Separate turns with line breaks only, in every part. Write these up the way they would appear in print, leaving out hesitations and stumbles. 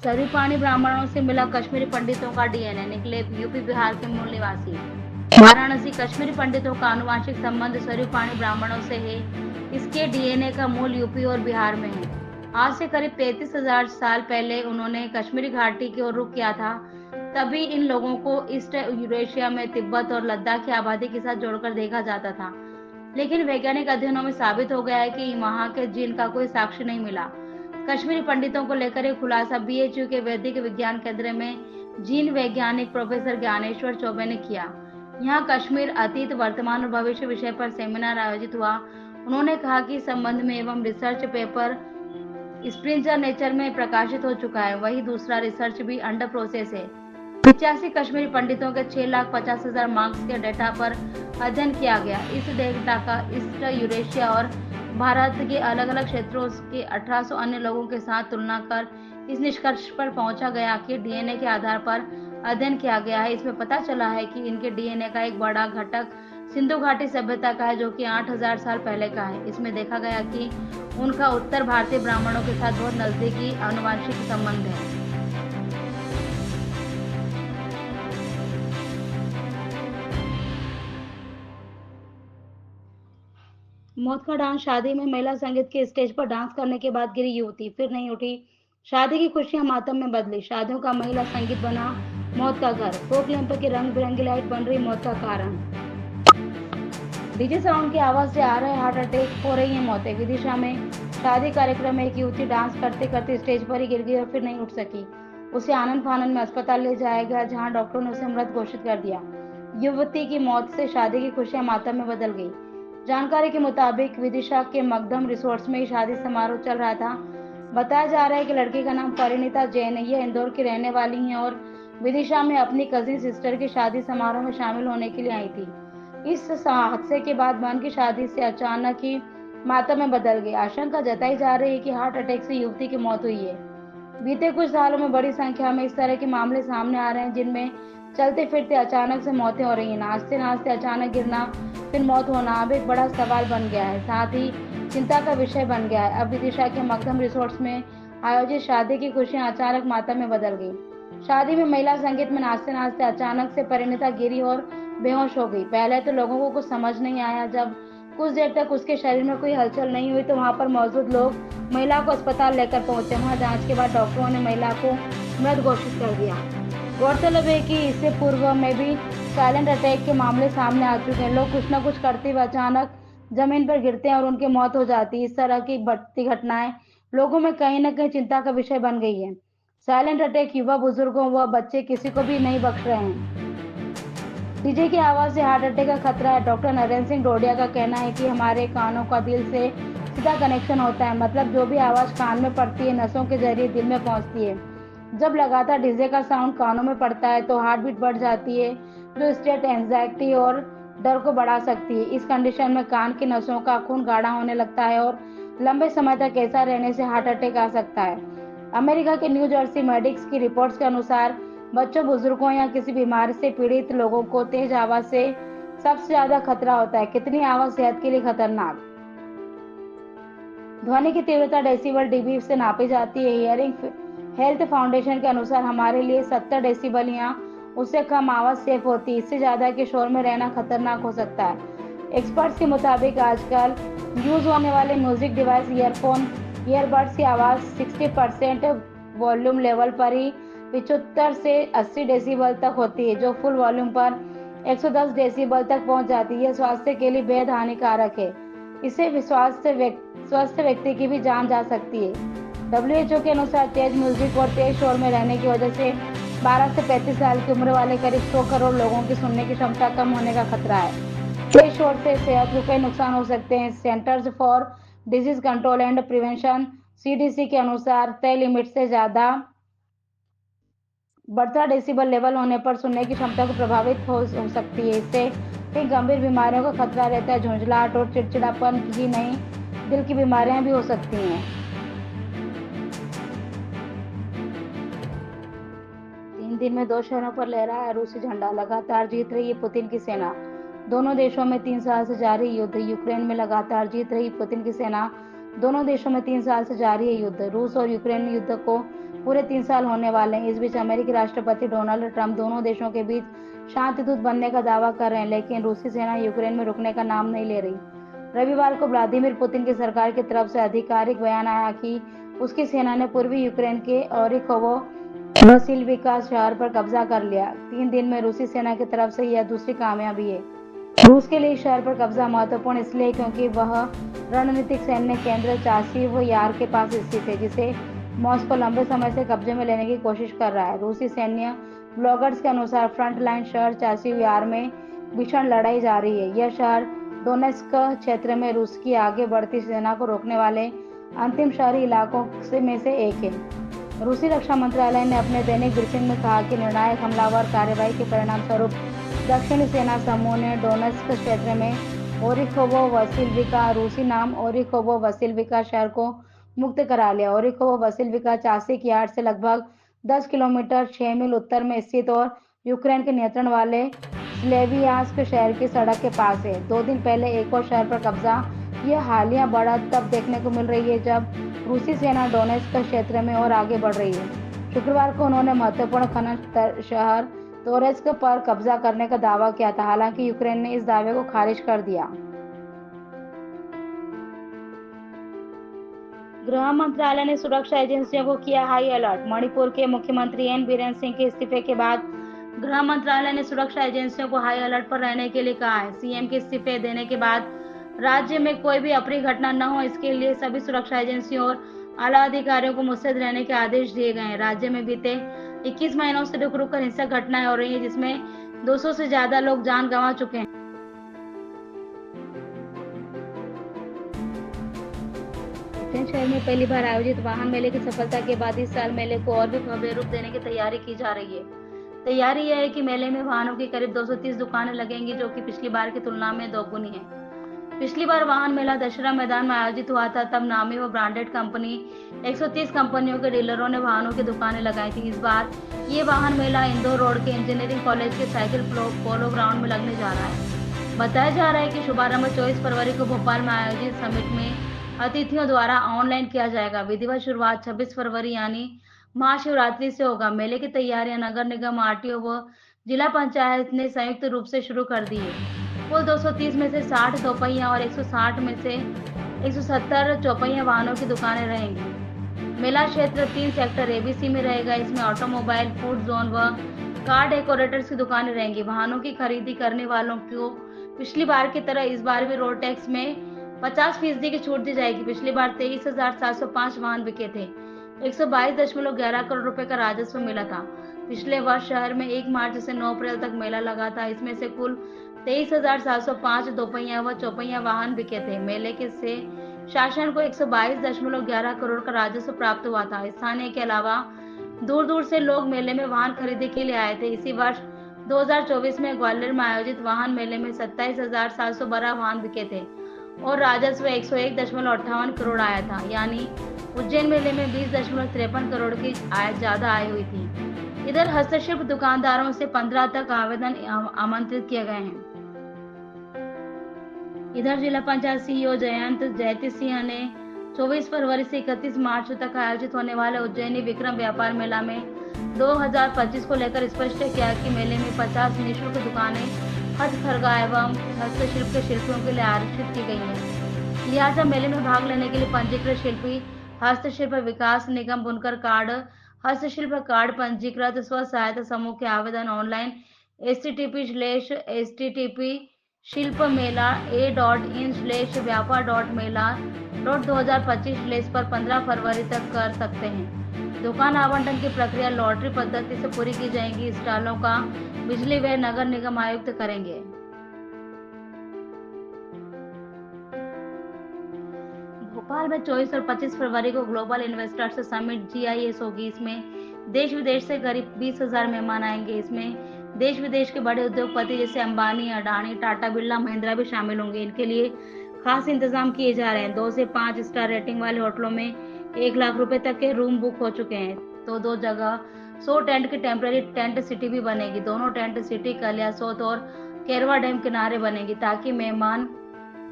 सरयू पानी ब्राह्मणों से मिला कश्मीरी पंडितों का डीएनए, निकले यूपी बिहार के मूल निवासी। वाराणसी, कश्मीरी पंडितों का आनुवंशिक संबंध सरयू पानी ब्राह्मणों से है। इसके डीएनए का मूल यूपी और बिहार में है। आज से करीब 33,000 साल पहले उन्होंने कश्मीरी घाटी की ओर रुख किया था। तभी इन लोगों को ईस्ट यूरेशिया में तिब्बत और लद्दाख की आबादी के साथ जोड़कर देखा जाता था, लेकिन वैज्ञानिक अध्ययनों में साबित हो गया है कि वहां के जीन का कोई साक्ष्य नहीं मिला। कश्मीरी पंडितों को लेकर एक खुलासा बीएचयू के वैदिक विज्ञान केंद्र में जीन वैज्ञानिक प्रोफेसर ज्ञानेश्वर चौबे ने किया। यहाँ कश्मीर अतीत, वर्तमान और भविष्य विषय पर सेमिनार आयोजित हुआ। उन्होंने कहा कि इस संबंध में एवं रिसर्च पेपर स्प्रिंगर नेचर में प्रकाशित हो चुका है। वही दूसरा रिसर्च भी अंडर प्रोसेस है। 85 कश्मीरी पंडितों के 6,50,000 मार्क्स के डेटा पर अध्ययन किया गया। इस डेटा का ईस्ट यूरेशिया और भारत के अलग अलग क्षेत्रों के 1800 अन्य लोगों के साथ तुलना कर इस निष्कर्ष पर पहुंचा गया कि डीएनए के आधार पर अध्ययन किया गया है। इसमें पता चला है कि इनके डीएनए का एक बड़ा घटक सिंधु घाटी सभ्यता का है, जो कि 8,000 साल पहले का है। इसमें देखा गया कि उनका उत्तर भारतीय ब्राह्मणों के साथ बहुत नजदीकी आनुवंशिक संबंध है। मौत का डांस, शादी में महिला संगीत के स्टेज पर डांस करने के बाद गिरी युवती, फिर नहीं उठी। शादी की खुशियां मातम में बदली। शादियों का महिला संगीत बना मौत का घर। फोक लैंप की रंग बिरंगी लाइट बन रही मौत का कारण। डीजे साउंड की आवाज से आ रहे हार्ट अटैक, हो रही है मौतें। विदिशा में शादी कार्यक्रम में एक युवती डांस करते करते स्टेज पर ही गिर गई और फिर नहीं उठ सकी। उसे आनंद फानंद में अस्पताल ले जाया गया, जहां डॉक्टरों ने उसे मृत घोषित कर दिया। युवती की मौत से शादी की खुशियां मातम में बदल गई। जानकारी के मुताबिक विदिशा के मगधम रिसोर्ट्स में ही शादी समारोह चल रहा था। बताया जा रहा है कि लड़की का नाम परिणीता जैन है। यह इंदौर की रहने वाली हैं और विदिशा में अपनी कजिन सिस्टर की शादी समारोह में शामिल होने के लिए आई थी। इस हादसे के बाद बहन की शादी से अचानक ही मातम में बदल गई। आशंका जताई जा रही है कि हार्ट अटैक से युवती की मौत हुई है। बीते कुछ सालों में बड़ी संख्या में इस तरह के मामले सामने आ रहे हैं, जिनमें चलते फिरते अचानक से मौतें हो रही हैं। नाचते नाचते अचानक गिरना फिर मौत होना अब एक बड़ा सवाल बन गया है, साथ ही चिंता का विषय बन गया है। अब विदिशा के मगधम रिसोर्ट्स में आयोजित शादी की खुशियां अचानक मातम में बदल गई। शादी में महिला संगीत में नाचते नाचते अचानक से परिणीता गिरी और बेहोश हो गई। पहले तो लोगों को कुछ समझ नहीं आया। जब कुछ देर तक उसके शरीर में कोई हलचल नहीं हुई तो वहां पर मौजूद लोग महिला को अस्पताल लेकर पहुंचे। वहां जांच के बाद डॉक्टरों ने महिला को मृत घोषित कर दिया। गौरतलब है कि इससे पूर्व में भी साइलेंट अटैक के मामले सामने आ चुके हैं। लोग कुछ न कुछ करते हुए अचानक जमीन पर गिरते हैं और उनकी मौत हो जाती है। इस तरह की बढ़ती घटनाएं लोगों में कहीं न कहीं चिंता का विषय बन गई है। साइलेंट अटैक युवा, बुजुर्गों व बच्चे किसी को भी नहीं बख्श रहे हैं। डीजे की आवाज से हार्ट अटैक का खतरा है। डॉक्टर नरेंद्र सिंह डोडिया का कहना है कि हमारे कानों का दिल से सीधा कनेक्शन होता है, मतलब जो भी आवाज कान में पड़ती है नसों के जरिए दिल में पहुंचती है। जब लगातार डीजे का साउंड कानों में पड़ता है तो हार्ट बीट बढ़ जाती है, जो स्टेट एंजाइटी और डर को बढ़ा सकती है। इस कंडीशन में कान की नसों का खून गाढ़ा होने लगता है और लंबे समय तक ऐसा रहने से हार्ट अटैक आ सकता है। अमेरिका के न्यू जर्सी मेडिक्स की रिपोर्ट्स के अनुसार बच्चों, बुजुर्गों या किसी बीमारी से पीड़ित लोगों को तेज आवाज से सबसे ज्यादा खतरा होता है। कितनी आवाज सेहत के लिए खतरनाक। ध्वनि की तीव्रता डेसिबल डीबी से नापी जाती है। हियरिंग हेल्थ फाउंडेशन के अनुसार हमारे लिए 70 डेसिबल या उससे कम आवाज सेफ होती है। इससे ज्यादा के शोर में रहना खतरनाक हो सकता है। एक्सपर्ट्स के मुताबिक आजकल यूज होने वाले म्यूजिक डिवाइस, ईयरफोन, ईयरबड्स की आवाज 60% वॉल्यूम लेवल पर ही 75 से 80 डेसिबल तक होती है, जो फुल वॉल्यूम पर 110 डेसिबल तक पहुंच जाती है। यह स्वास्थ्य के लिए बेहद हानिकारक है। इससे स्वस्थ व्यक्ति की भी जान जा सकती है। WHO के अनुसार तेज म्यूजिक और तेज शोर में रहने की वजह से 12 से 35 साल की उम्र वाले करीब 100 करोड़ लोगों की सुनने की क्षमता कम होने का खतरा है। तेज शोर से सेहत को कई नुकसान हो सकते हैं। Centres for disease control and prevention CDC के अनुसार तय लिमिट से ज्यादा बढ़ता डेसिबल लेवल होने पर सुनने की क्षमता को प्रभावित हो सकती है। इससे कई गंभीर बीमारियों का खतरा रहता है। झुंझलाहट और चिड़चिड़ापन ही नहीं, दिल की बीमारियां भी हो सकती हैं। 3 दिन में 2 शहरों पर लहराया रूसी झंडा, लगातार जीत रही है पुतिन की सेना। दोनों देशों में 3 साल से जारी युद्ध। यूक्रेन में लगातार जीत रही पुतिन की सेना। दोनों देशों में 3 साल से जारी है युद्ध। रूस और यूक्रेन युद्ध को पूरे 3 साल होने वाले हैं। इस बीच अमेरिकी राष्ट्रपति डोनाल्ड ट्रंप दोनों देशों के बीच शांति दूत बनने का दावा कर रहे हैं, लेकिन रूसी सेना यूक्रेन में रुकने का नाम नहीं ले रही। रविवार को व्लादिमीर पुतिन की सरकार की तरफ से आधिकारिक बयान आया कि उसकी सेना ने पूर्वी यूक्रेन के ओरिखोवो वसिल्विका शहर पर कब्जा कर लिया। 3 दिन में रूसी सेना की तरफ से यह दूसरी कामयाबी है। रूस के लिए इस शहर पर कब्जा महत्वपूर्ण इसलिए क्योंकि वह रणनीतिक सैन्य केंद्र चासिव यार के पास स्थित है, जिसे मॉस्को लंबे समय से कब्जे में लेने की कोशिश कर रहा है। रूसी सैन्य ब्लॉगर्स के अनुसार फ्रंट लाइन शहर चासिव यार में भीषण लड़ाई जारी है। यह शहर डोनेस्क क्षेत्र में रूस की आगे बढ़ती सेना को रोकने वाले अंतिम शहरी इलाकों में से एक है। रूसी रक्षा मंत्रालय ने अपने दैनिक ब्रीफिंग में कहा कि निर्णायक हमलावर कार्रवाई के परिणाम स्वरूप दक्षिणी सेना समूह ने डोनेस्क क्षेत्र में ओरिखोवो वसिल्विका, रूसी नाम ओरिखोवो वसिल्विका शहर को मुक्त करा लिया। ओरिखोवो वसिल्विका चासिक यार्ड से लगभग 10 किलोमीटर 6 मील उत्तर में स्थित और यूक्रेन के नियंत्रण वाले स्लेवियांस्क शहर की सड़क के पास है। 2 दिन पहले एक और शहर पर कब्जा। यह हालिया बढ़त तब देखने को मिल रही है जब रूसी सेना डोनेस्क क्षेत्र में और आगे बढ़ रही है। शुक्रवार को उन्होंने महत्वपूर्ण खनन शहर तोरेस्क पर कब्जा करने का दावा किया था, हालांकि यूक्रेन ने इस दावे को खारिज कर दिया। गृह मंत्रालय ने सुरक्षा एजेंसियों को किया हाई अलर्ट। मणिपुर के मुख्यमंत्री एन बीरेन सिंह के इस्तीफे के बाद गृह मंत्रालय ने सुरक्षा एजेंसियों को हाई अलर्ट पर रहने के लिए कहा है। सीएम के इस्तीफे देने के बाद राज्य में कोई भी अप्रिय घटना न हो, इसके लिए सभी सुरक्षा एजेंसियों और आला अधिकारियों को मुस्तैद रहने के आदेश दिए गए हैं। राज्य में बीते 21 महीनों से रुक रुक कर हिंसक घटनाएं हो रही हैं, जिसमें 200 से ज्यादा लोग जान गंवा चुके हैं। उज्जैन शहर में पहली बार आयोजित वाहन मेले की सफलता के बाद इस साल मेले को और भी भव्य रूप देने की तैयारी की जा रही है। तैयारी यह है कि मेले में वाहनों की करीब 230 दुकानें लगेंगी, जो कि पिछली बार की तुलना में दोगुनी है। पिछली बार वाहन मेला दशहरा मैदान में आयोजित हुआ था, तब नामी व ब्रांडेड कंपनी 130 कंपनियों के डीलरों ने वाहनों की दुकानें लगाई थी। इस बार ये वाहन मेला इंदौर रोड के इंजीनियरिंग कॉलेज के साइकिल पोलो ग्राउंड में लगने जा रहा है। बताया जा रहा है कि शुभारंभ 24 फरवरी को भोपाल में आयोजित समिट में अतिथियों द्वारा ऑनलाइन किया जाएगा। विधिवत शुरुआत 26 फरवरी यानी महाशिवरात्रि से होगा। मेले की तैयारियां नगर निगम, आरटीओ व जिला पंचायत ने संयुक्त रूप से शुरू कर दी है। कुल 230 में से 60 दोपहिया और 160 में से 170 चौपहिया वाहनों की दुकानें रहेंगी। मेला क्षेत्र 3 सेक्टर एबीसी में रहेगा। इसमें ऑटोमोबाइल, फूड जोन व कार डेकोरेटर्स की दुकानें रहेंगी। वाहनों की खरीदी करने वालों को पिछली बार की तरह इस बार भी रोड टैक्स में 50% की छूट दी जाएगी। पिछली बार 23,705 वाहन बिके थे। 122.11 करोड़ रुपए का राजस्व मिला था। पिछले वर्ष शहर में 1 मार्च से 9 अप्रैल तक मेला लगा था। इसमें से कुल 23,705 दोपहिया व चौपहिया वाहन बिके थे। मेले के से शासन को 122.11 करोड़ का राजस्व प्राप्त हुआ था। स्थानीय के अलावा दूर दूर से लोग मेले में वाहन खरीदने के लिए आए थे। इसी वर्ष 2024 में ग्वालियर में आयोजित वाहन मेले में 27,712 वाहन बिके थे और राजस्व 101.58 करोड़ आया था, यानी उज्जैन मेले में 20.53 करोड़ की आय ज्यादा आय हुई थी। इधर हस्तशिल्प दुकानदारों से 15 तक आवेदन आमंत्रित किए गए हैं। इधर जिला पंचायत सीईओ जयंत जयती सिंह ने 24 फरवरी से 31 मार्च तक आयोजित होने वाले उज्जैनी विक्रम व्यापार मेला में 2025 को लेकर स्पष्ट किया कि मेले में 50 निःशुल्क दुकानें हथकरघा एवं हस्तशिल्प के शिल्पियों के लिए आरक्षित की गई हैं। लिहाजा मेले में भाग लेने के लिए पंजीकृत शिल्पी, हस्तशिल्प विकास निगम, बुनकर कार्ड, हस्तशिल्प कार्ड पंजीकृत स्व सहायता समूह के आवेदन ऑनलाइन http://http शिल्प मेला a.in/व्यापार.मेला.2025 पर 15 फरवरी तक कर सकते हैं। दुकान आवंटन की प्रक्रिया लॉटरी पद्धति से पूरी की जाएगी। स्टॉलों का बिजली व नगर निगम आयुक्त करेंगे। भोपाल में 24 और 25 फरवरी को ग्लोबल इन्वेस्टर्स समिट GIS होगी। इसमें देश विदेश से करीब 20,000 मेहमान आएंगे। इसमें देश विदेश के बड़े उद्योगपति जैसे अंबानी, अडानी, टाटा, बिरला, महिंद्रा भी शामिल होंगे। इनके लिए खास इंतजाम किए जा रहे हैं। 2 से 5 स्टार रेटिंग वाले होटलों में 1 लाख रुपए तक के रूम बुक हो चुके हैं। तो 2 जगह 100 टेंट की टेम्पररी टेंट सिटी भी बनेगी। दोनों टेंट सिटी कलियासोत और केरवा डैम किनारे बनेगी, ताकि मेहमान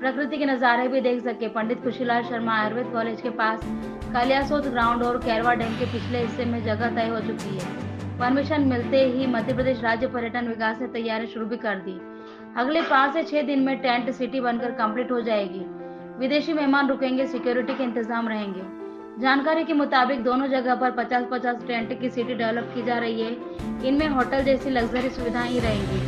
प्रकृति के नज़ारे भी देख सके। पंडित खुशीलाल शर्मा आयुर्वेद कॉलेज के पास कालियासोत ग्राउंड और कैरवा डैम के पिछले हिस्से में जगह तय हो चुकी है। परमिशन मिलते ही मध्य प्रदेश राज्य पर्यटन विकास ने तैयारी शुरू भी कर दी। अगले 5 से 6 दिन में टेंट सिटी बनकर कंप्लीट हो जाएगी। विदेशी मेहमान रुकेंगे, सिक्योरिटी के इंतजाम रहेंगे। जानकारी के मुताबिक दोनों जगह पर 50-50 टेंट की सिटी डेवलप की जा रही है। इनमें होटल जैसी लग्जरी सुविधाएं ही रहेंगी।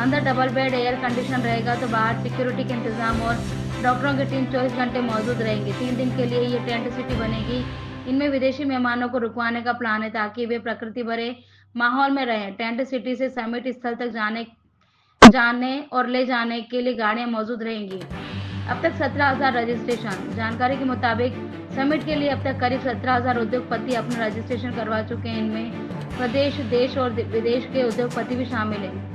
अंदर डबल बेड, एयर कंडीशन रहेगा तो बाहर सिक्योरिटी के इंतजाम और डॉक्टरों की टीम 24 घंटे मौजूद रहेंगी। 3 दिन के लिए ये टेंट सिटी बनेगी। इनमें विदेशी मेहमानों को रुकवाने का प्लान है ताकि वे प्रकृति भरे माहौल में रहें। टेंट सिटी से समिट स्थल तक जाने और ले जाने के लिए गाड़ियां मौजूद रहेंगी। अब तक 17,000 रजिस्ट्रेशन। जानकारी के मुताबिक समिट के लिए अब तक करीब 17,000 उद्योगपति अपना रजिस्ट्रेशन करवा चुके हैं। इनमें प्रदेश, देश और विदेश के उद्योगपति भी शामिल हैं।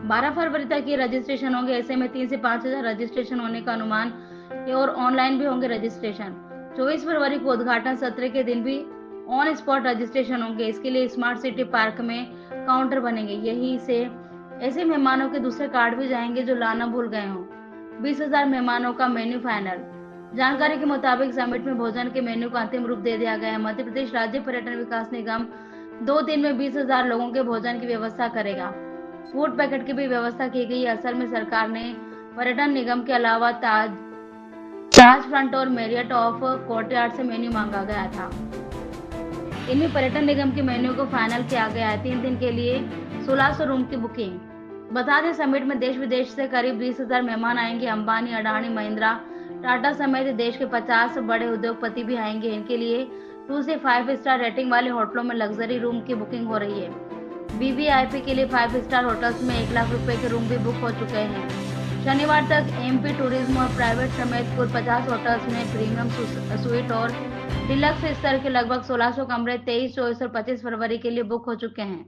12 फरवरी तक ये रजिस्ट्रेशन होंगे। ऐसे में 3 से 5,000 रजिस्ट्रेशन होने का अनुमान है और ऑनलाइन भी होंगे रजिस्ट्रेशन। 24 फरवरी को उद्घाटन सत्र के दिन भी ऑन स्पॉट रजिस्ट्रेशन होंगे। इसके लिए स्मार्ट सिटी पार्क में काउंटर बनेंगे। यही से ऐसे मेहमानों के दूसरे कार्ड भी जाएंगे जो लाना भूल गए हों। 20,000 मेहमानों का मेन्यू फाइनल। जानकारी के मुताबिक समिट में भोजन के मेन्यू को अंतिम रूप दे दिया गया है। मध्य प्रदेश राज्य पर्यटन विकास निगम 2 दिन में 20,000 लोगों के भोजन की व्यवस्था करेगा। फूड पैकेट की भी व्यवस्था की गई है। असल में सरकार ने पर्यटन निगम के अलावा ताज फ्रंट और मेरियट ऑफ कोर्टयार्ड से मेन्यू मांगा गया था। इनमें पर्यटन निगम के मेन्यू को फाइनल किया गया है। 3 दिन के लिए 1600 रूम की बुकिंग। बता दें समिट में देश विदेश से करीब 20,000 मेहमान आएंगे। अंबानी, अडानी, महिंद्रा, टाटा समेत देश के 50 बड़े उद्योगपति भी आएंगे। इनके लिए 2 से 5 स्टार रेटिंग वाले होटलों में लग्जरी रूम की बुकिंग हो रही है। वीवीआईपी के लिए 5 स्टार होटल्स में 1 लाख रुपए के रूम भी बुक हो चुके हैं। शनिवार तक एमपी टूरिज्म और प्राइवेट समेत कुल 50 होटल्स में प्रीमियम स्वीट और डिलक्स स्तर के लगभग 1600 कमरे 23, 24 और 25 फरवरी के लिए बुक हो चुके हैं।